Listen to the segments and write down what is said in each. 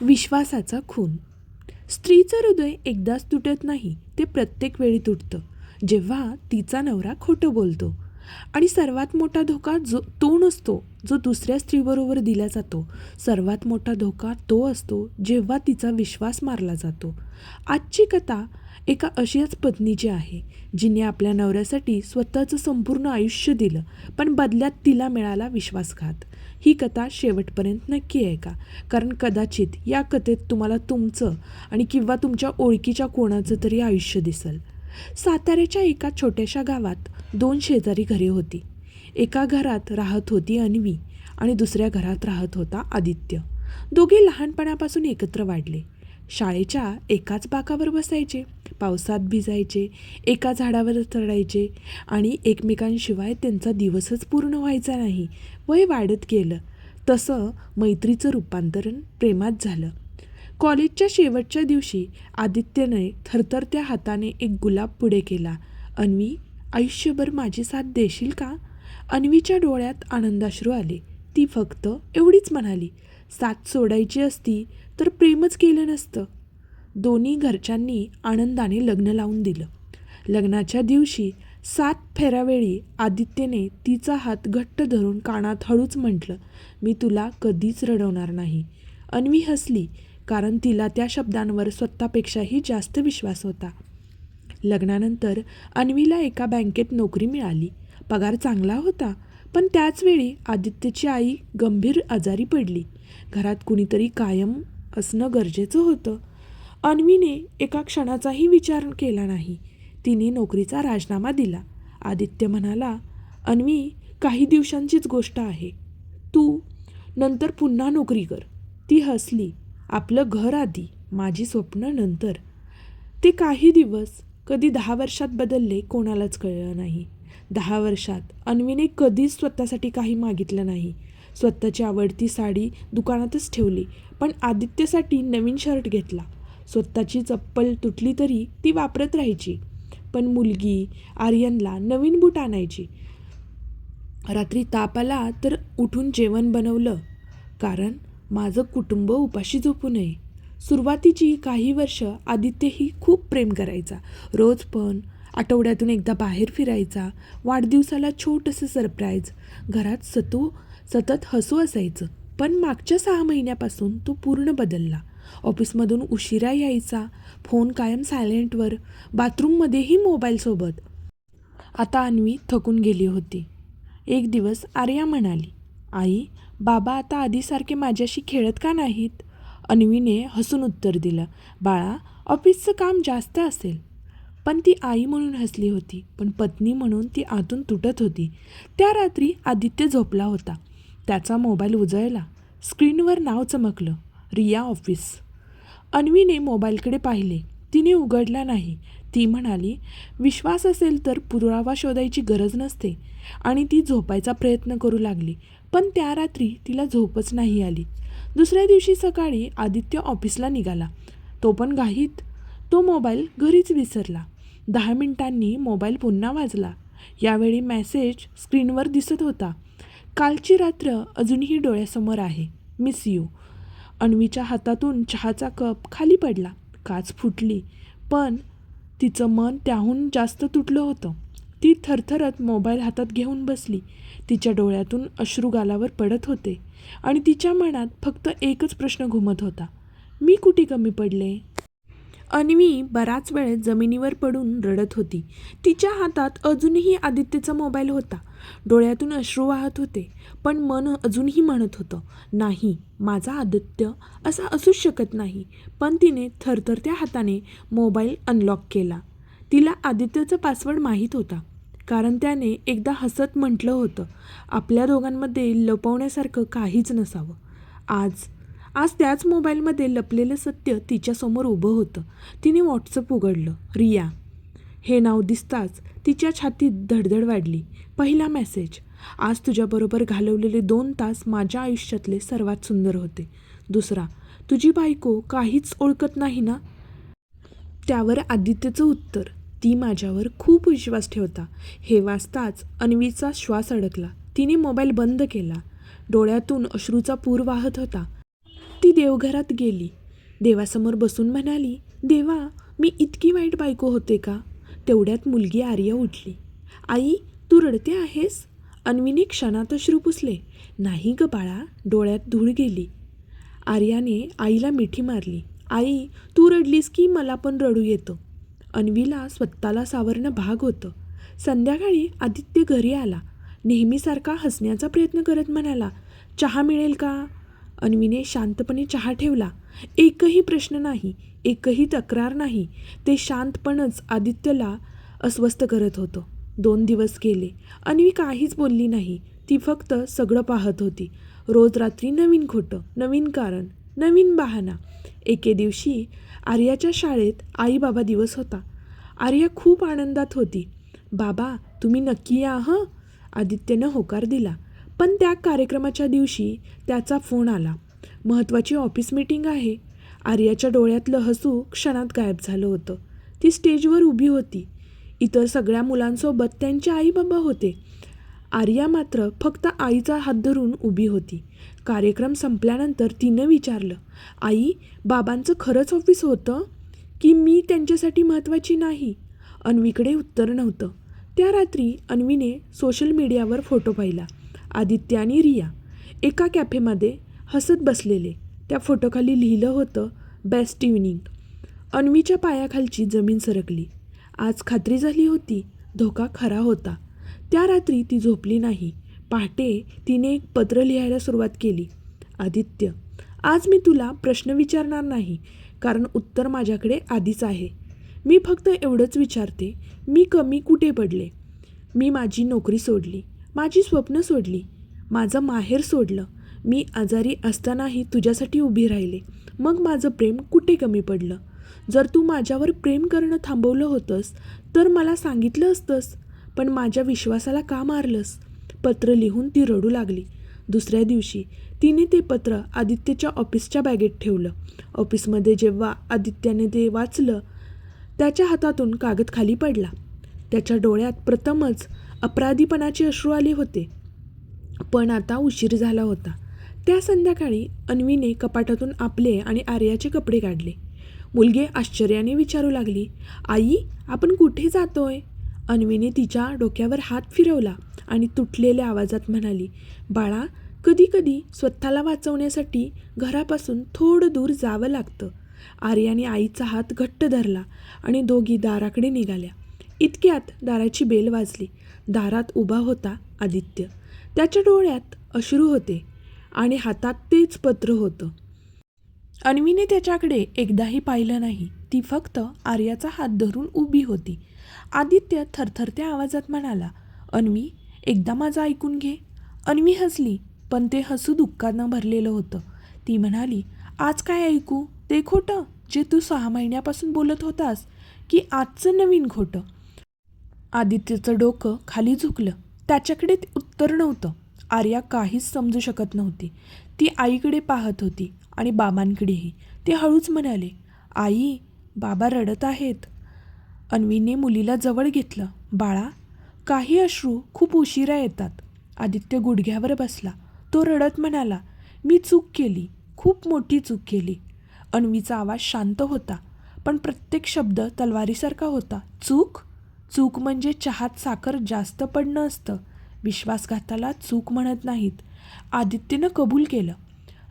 विश्वासाचा खून. स्त्रीचं हृदय एकदाच तुटत नाही, ते प्रत्येक वेळी तुटतं जेव्हा तिचा नवरा खोटं बोलतो. आणि सर्वात मोठा धोका तो नसतो जो दुसऱ्या स्त्रीबरोबर दिला जातो. सर्वात मोठा धोका तो असतो जेव्हा तिचा विश्वास मारला जातो. आजची कथा एका अशाच पत्नीची आहे जिने आपल्या नवऱ्यासाठी स्वतःचं संपूर्ण आयुष्य दिलं, पण बदल्यात तिला मिळाला विश्वासघात. ही कथा शेवटपर्यंत नक्की ऐका, कारण कदाचित या कथेत तुम्हाला तुमचं आणि किंवा तुमच्या ओळखीच्या कोणाचं तरी आयुष्य दिसेल. साताऱ्याच्या एका छोट्याशा गावात 2 शेजारी घरे होती. एका घरात राहत होती अन्वी आणि दुसऱ्या घरात राहत होता आदित्य. दोघे लहानपणापासून एकत्र वाढले. शाळेच्या एकाच बाकावर बसायचे, पावसात भिजायचे, एका झाडावर चढायचे आणि एकमेकांशिवाय त्यांचा दिवसच पूर्ण व्हायचा नाही. वय वाढत गेलं तसं मैत्रीचं रूपांतरण प्रेमात झालं. कॉलेजच्या शेवटच्या दिवशी आदित्यने थरथरत्या हाताने एक गुलाब पुढे केला. अन्वी, आयुष्यभर माझी साथ देशील का? अन्वीच्या डोळ्यात आनंदाश्रू आले. ती फक्त एवढीच म्हणाली, साथ सोडायची असती तर प्रेमच केलं नसतं. दोन्ही घरच्यांनी आनंदाने लग्न लावून दिलं. लग्नाच्या दिवशी 7 फेऱ्यावेळी आदित्यने तिचा हात घट्ट धरून कानात हळूच म्हटलं, मी तुला कधीच रडवणार नाही. अन्वी हसली, कारण तिला त्या शब्दांवर स्वतःपेक्षाही जास्त विश्वास होता. लग्नानंतर अन्वीला एका बँकेत नोकरी मिळाली. पगार चांगला होता, पण त्याचवेळी आदित्यची आई गंभीर आजारी पडली. घरात कुणीतरी कायम असणं गरजेचं होतं. अन्वीने एका क्षणाचाही विचार केला नाही. तिने नोकरीचा राजीनामा दिला. आदित्य म्हणाला, अन्वी, काही दिवसांचीच गोष्ट आहे. तू नंतर पुन्हा नोकरी कर. ती हसली, आपलं घर आधी, माझी स्वप्न नंतर. ते काही दिवस कधी 10 वर्षात बदलले कोणालाच कळलं नाही. 10 वर्षात अन्वीने कधीच स्वतःसाठी काही मागितलं नाही. स्वतःची आवडती साडी दुकानातच ठेवली, पण आदित्यसाठी नवीन शर्ट घेतला. स्वतःची चप्पल तुटली तरी ती वापरत राहायची, पण मुलगी आर्यनला नवीन बूट आणायची. रात्री ताप आला तर उठून जेवण बनवलं, कारण माझं कुटुंब उपाशी झोपू नये. सुरुवातीची काही वर्ष आदित्यही खूप प्रेम करायचा. रोज पण आठवड्यातून एकदा बाहेर फिरायचा. वाढदिवसाला छोटंसं सरप्राईज. घरात सतत हसू असायचं. पण मागच्या 6 महिन्यापासून तो पूर्ण बदलला. ऑफिसमधून उशिरा यायचा, फोन कायम सायलेंटवर, बाथरूममध्येही मोबाईलसोबत. आता अन्वी थकून गेली होती. एक दिवस आर्या म्हणाली, आई, बाबा आता आधीसारखे माझ्याशी खेळत का नाहीत? अन्वीने हसून उत्तर दिलं, बाळा, ऑफिसचं काम जास्त असेल. पण ती आई म्हणून हसली होती, पण पत्नी म्हणून ती आतून तुटत होती. त्या रात्री आदित्य झोपला होता. त्याचा मोबाईल उजळला. स्क्रीनवर नाव चमकलं, रिया ऑफिस. अन्वीने मोबाईलकडे पाहिले. तिने उघडला नाही. ती म्हणाली, विश्वास असेल तर पुरावा शोधायची गरज नसते. आणि ती झोपायचा प्रयत्न करू लागली, पण त्या रात्री तिला झोपच नाही आली. दुसऱ्या दिवशी सकाळी आदित्य ऑफिसला निघाला. तो पण घाईत. तो मोबाईल घरीच विसरला. 10 मिनिटांनी मोबाईल पुन्हा वाजला. यावेळी मेसेज स्क्रीनवर दिसत होता, कालची रात्र अजूनही डोळ्यासमोर आहे, मिस यू. अन्वीच्या हातातून चहाचा कप खाली पडला. काच फुटली, पण तिचं मन त्याहून जास्त तुटलं होतं. ती थरथरत मोबाईल हातात घेऊन बसली. तिच्या डोळ्यातून अश्रू गालावर पडत होते आणि तिच्या मनात फक्त एकच प्रश्न घुमत होता, मी कुठे कमी पडले? अन्वी बराच वेळ जमिनीवर पडून रडत होती. तिच्या हातात अजूनही आदित्यचा मोबाईल होता. डोळ्यातून अश्रू वाहत होते, पण मन अजूनही म्हणत होतं, नाही, माझा आदित्य असा असूच शकत नाही. पण तिने थरथरत्या हाताने मोबाईल अनलॉक केला. तिला आदित्यचा पासवर्ड माहीत होता, कारण त्याने एकदा हसत म्हटलं होतं, आपल्या दोघांमध्ये लपवण्यासारखं काहीच नसावं. आज त्याच मोबाईलमध्ये लपलेलं सत्य तिच्यासमोर उभं होतं. तिने व्हॉट्सअप उघडलं. रिया हे नाव दिसताच तिच्या छातीत धडधड वाढली. पहिला मेसेज, आज तुझ्याबरोबर घालवलेले 2 तास माझ्या आयुष्यातले सर्वात सुंदर होते. दुसरा, तुझी बायको काहीच ओळखत नाही ना? त्यावर आदित्यचं उत्तर, ती माझ्यावर खूप विश्वास ठेवता. हे वाचताच अन्वीचा श्वास अडकला. तिने मोबाईल बंद केला. डोळ्यातून अश्रूचा पूर वाहत होता. ती देवघरात गेली. देवासमोर बसून म्हणाली, देवा, मी इतकी वाईट बायको होते का? तेवढ्यात मुलगी आर्या उठली. आई, तू रडते आहेस? अन्वीने क्षणात अश्रू पुसले. नाही ग बाळा, डोळ्यात धूळ गेली. आर्याने आईला मिठी मारली. आई, तू रडलीस की मला पण रडू येतं. अन्वीला स्वतःला सावरणं भाग होतं. संध्याकाळी आदित्य घरी आला. नेहमीसारखा हसण्याचा प्रयत्न करत म्हणाला, चहा मिळेल का? अन्वीने शांतपणे चहा ठेवला. एकही प्रश्न नाही, एकही तक्रार नाही. ते शांतपणच आदित्यला अस्वस्थ करत होतं. 2 दिवस गेले. अन्वी काहीच बोलली नाही. ती फक्त सगळं पाहत होती. रोज रात्री नवीन खोटं, नवीन कारण, नवीन बहाणा. एके दिवशी आर्याच्या शाळेत आई बाबा दिवस होता. आर्या खूप आनंदात होती. बाबा, तुम्ही नक्की या हं. आदित्यनं होकार दिला. पण त्या कार्यक्रमाच्या दिवशी त्याचा फोन आला. महत्त्वाची ऑफिस मीटिंग आहे. आर्याच्या डोळ्यातलं हसू क्षणात गायब झालं होतं. ती स्टेजवर उभी होती. इतर सगळ्या मुलांसोबत त्यांचे आई बाबा होते. आर्या मात्र फक्त आईचा हात धरून उभी होती. कार्यक्रम संपल्यानंतर तिनं विचारलं, आई, बाबांचं खरंच ऑफिस होतं की मी त्यांच्यासाठी महत्त्वाची नाही? अन्वीकडे उत्तर नव्हतं. त्या रात्री अन्वीने सोशल मीडियावर फोटो पाहिला. आदित्य आणि रिया एका कॅफेमध्ये हसत बसलेले. त्या फोटोखाली लिहिलं होतं, बेस्ट इव्हनिंग. अन्वीच्या पायाखालची जमीन सरकली. आज खात्री झाली होती, धोका खरा होता. त्या रात्री ती झोपली नाही. पहाटे तिने एक पत्र लिहायला सुरुवात केली. आदित्य, आज मी तुला प्रश्न विचारणार नाही, कारण उत्तर माझ्याकडे आधीच आहे. मी फक्त एवढंच विचारते, मी कमी कुठे पडले? मी माझी नोकरी सोडली, माझी स्वप्न सोडली, माझं माहेर सोडलं. मी आजारी असतानाही तुझ्यासाठी उभी राहिले. मग माझं प्रेम कुठे कमी पडलं? जर तू माझ्यावर प्रेम करणं थांबवलं होतंस तर मला सांगितलं असतंस. पण माझ्या विश्वासाला का मारलंस? पत्र लिहून ती रडू लागली. दुसऱ्या दिवशी तिने ते पत्र आदित्यच्या ऑफिसच्या बॅगेत ठेवलं. ऑफिसमध्ये जेव्हा आदित्याने ते वाचलं, त्याच्या हातातून कागद खाली पडला. त्याच्या डोळ्यात प्रथमच अपराधीपणाचे अश्रू आले होते. पण आता उशीर झाला होता. त्या संध्याकाळी अन्वीने कपाटातून आपले आणि आर्याचे कपडे काढले. मुलगी आश्चर्याने विचारू लागली, आई, आपण कुठे जातोय? अन्वीने तिच्या डोक्यावर हात फिरवला आणि तुटलेल्या आवाजात म्हणाली, बाळा, कधीकधी स्वतःला वाचवण्यासाठी घरापासून थोडं दूर जावं लागतं. आर्याने आईचा हात घट्ट धरला आणि दोघी दाराकडे निघाल्या. इतक्यात दाराची बेल वाजली. दारात उभा होता आदित्य. त्याच्या डोळ्यात अश्रू होते आणि हातात तेच पत्र होतं. अन्वीने त्याच्याकडे एकदाही पाहिलं नाही. ती फक्त आर्याचा हात धरून उभी होती. आदित्य थरथरत्या आवाजात म्हणाला, अन्वी, एकदा माझं ऐकून घे. अन्वी हसली, पण ते हसू दुःखानं भरलेलं होतं. ती म्हणाली, आज काय ऐकू? ते खोटं जे तू 6 महिन्यापासून बोलत होतास, की आजचं नवीन खोटं? आदित्यचं डोकं खाली झुकलं. त्याच्याकडे उत्तर नव्हतं. आर्या काहीच समजू शकत नव्हती. ती आईकडे पाहत होती आणि बाबांकडेही. ते हळूच म्हणाले, आई, बाबा रडत आहेत. अन्वीने मुलीला जवळ घेतलं. बाळा, काही अश्रू खूप उशिरा येतात. आदित्य गुडघ्यावर बसला. तो रडत म्हणाला, मी चूक केली, खूप मोठी चूक केली. अन्वीचा आवाज शांत होता, पण प्रत्येक शब्द तलवारीसारखा होता. चूक? चूक म्हणजे चहात साखर जास्त पडणं असतं. विश्वासघाताला चूक म्हणत नाहीत. आदित्यनं कबूल केलं.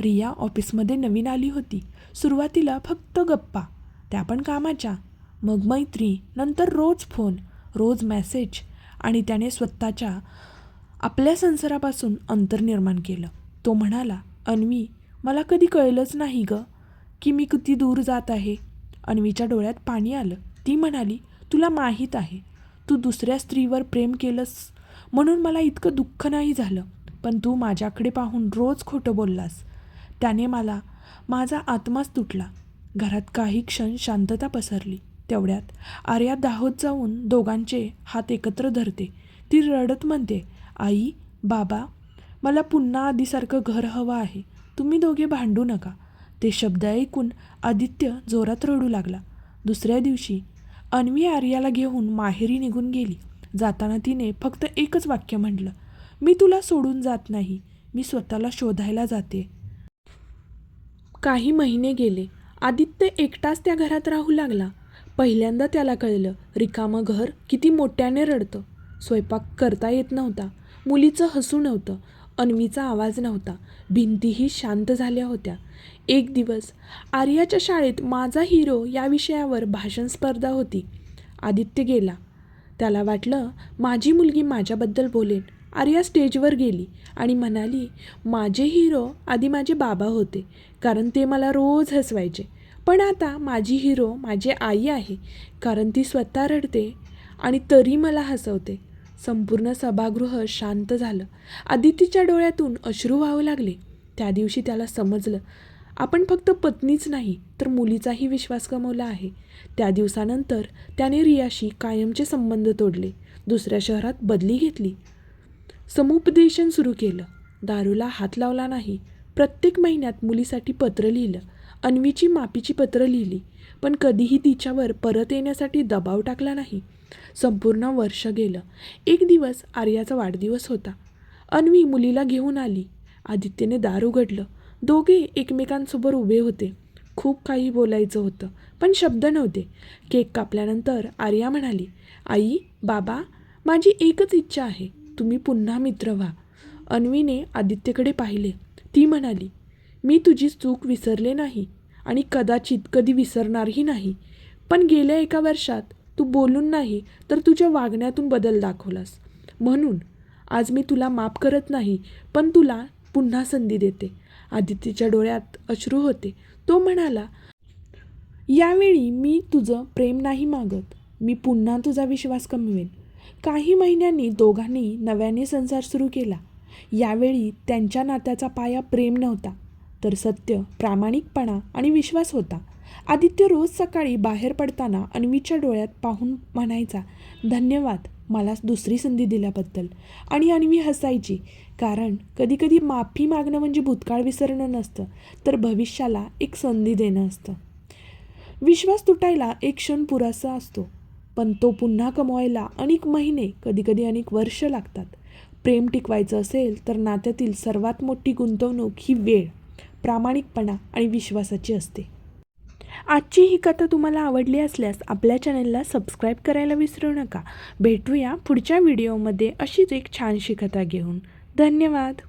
रिया ऑफिसमध्ये नवीन आली होती. सुरुवातीला फक्त गप्पा, त्या पण कामाच्या. मग मैत्री, नंतर रोज फोन, रोज मेसेज. आणि त्याने स्वतःच्या आपल्या संसारापासून अंतर निर्माण केलं. तो म्हणाला, अन्वी, मला कधी कळलंच नाही ग, की मी किती दूर जात आहे. अन्वीच्या डोळ्यात पाणी आलं. ती म्हणाली, तुला माहीत आहे, तू दुसऱ्या स्त्रीवर प्रेम केलंस म्हणून मला इतकं दुःख नाही झालं. पण तू माझ्याकडे पाहून रोज खोटं बोललास. त्याने माझा आत्माच तुटला. घरात काही क्षण शांतता पसरली. तेवढ्यात आर्या धावत जाऊन दोघांचे हात एकत्र धरते. ती रडत म्हणते, आई, बाबा, मला पुन्हा आधीसारखं घर हवं आहे. तुम्ही दोघे भांडू नका. ते शब्द ऐकून आदित्य जोरात रडू लागला. दुसऱ्या दिवशी अन्वी आर्याला घेऊन माहेरी निघून गेली. जाताना तिने फक्त एकच वाक्य म्हटलं, मी तुला सोडून जात नाही, मी स्वतःला शोधायला जाते. काही महिने गेले. आदित्य एकटाच त्या घरात राहू लागला. पहिल्यांदा त्याला कळलं, रिकामं घर किती मोठ्याने रडतं. स्वयंपाक करता येत नव्हता, मुलीचं हसू नव्हतं, अन्वीचा आवाज नव्हता, भिंतीही शांत झाल्या होत्या. एक दिवस आर्याच्या शाळेत माझा हिरो या विषयावर भाषण स्पर्धा होती. आदित्य गेला. त्याला वाटलं माझी मुलगी माझ्याबद्दल बोलेल. आर्या स्टेजवर गेली आणि म्हणाली, माझे हिरो आधी माझे बाबा होते, कारण ते मला रोज हसवायचे. पण आता माझी हिरो माझी आई आहे, कारण ती स्वतः रडते आणि तरी मला हसवते. संपूर्ण सभागृह शांत झालं. आदितीच्या डोळ्यातून अश्रू वाहू लागले. त्या दिवशी त्याला समजलं, आपण फक्त पत्नीच नाही तर मुलीचाही विश्वास गमावला आहे. त्या दिवसानंतर त्याने रियाशी कायमचे संबंध तोडले. दुसऱ्या शहरात बदली घेतली. समुपदेशन सुरू केलं. दारूला हात लावला नाही. प्रत्येक महिन्यात मुलीसाठी पत्र लिहिलं. अन्वीची माफीची पत्र लिहिली, पण कधीही तिच्यावर परत येण्यासाठी दबाव टाकला नाही. संपूर्ण वर्ष गेलं. एक दिवस आर्याचा वाढदिवस होता. अन्वी मुलीला घेऊन आली. आदित्यने दार उघडलं. दोघे एकमेकांसोबत उभे होते. खूप काही बोलायचं होतं, पण शब्द नव्हते. केक कापल्यानंतर आर्या म्हणाली, आई, बाबा, माझी एकच इच्छा आहे, तुम्ही पुन्हा मित्र व्हा. अन्वीने आदित्यकडे पाहिले. ती म्हणाली, मी तुझी चूक विसरले नाही आणि कदाचित कधी विसरणारही नाही. पण गेल्या 1 वर्षात तू बोलून नाही तर तुझ्या वागण्यातून बदल दाखवलास. म्हणून आज मी तुला माफ करत नाही, पण तुला पुन्हा संधी देते. आदित्यच्या डोळ्यात अश्रू होते. तो म्हणाला, यावेळी मी तुझं प्रेम नाही मागत, मी पुन्हा तुझा विश्वास कमवेन. काही महिन्यांनी दोघांनी नव्याने संसार सुरू केला. यावेळी त्यांच्या नात्याचा पाया प्रेम नव्हता, तर सत्य, प्रामाणिकपणा आणि विश्वास होता. आदित्य रोज सकाळी बाहेर पडताना अन्वीच्या डोळ्यात पाहून म्हणायचा, धन्यवाद मला दुसरी संधी दिल्याबद्दल. आणि अन्वी हसायची, कारण कधीकधी माफी मागणं म्हणजे भूतकाळ विसरणं नसतं, तर भविष्याला एक संधी देणं असतं. विश्वास तुटायला एक क्षण पुरेसा असतो, पण तो पुन्हा कमवायला अनेक महिने, कधीकधी अनेक वर्ष लागतात. प्रेम टिकवायचं असेल तर नात्यातील सर्वात मोठी गुंतवणूक ही वेळ, प्रामाणिकपणा आणि विश्वासाची असते. आजची ही कथा तुम्हाला आवडली असल्यास आपल्या चॅनलला सबस्क्राईब करायला विसरू नका. भेटूया पुढच्या व्हिडिओमध्ये अशीच एक छानशी कथा घेऊन. धन्यवाद.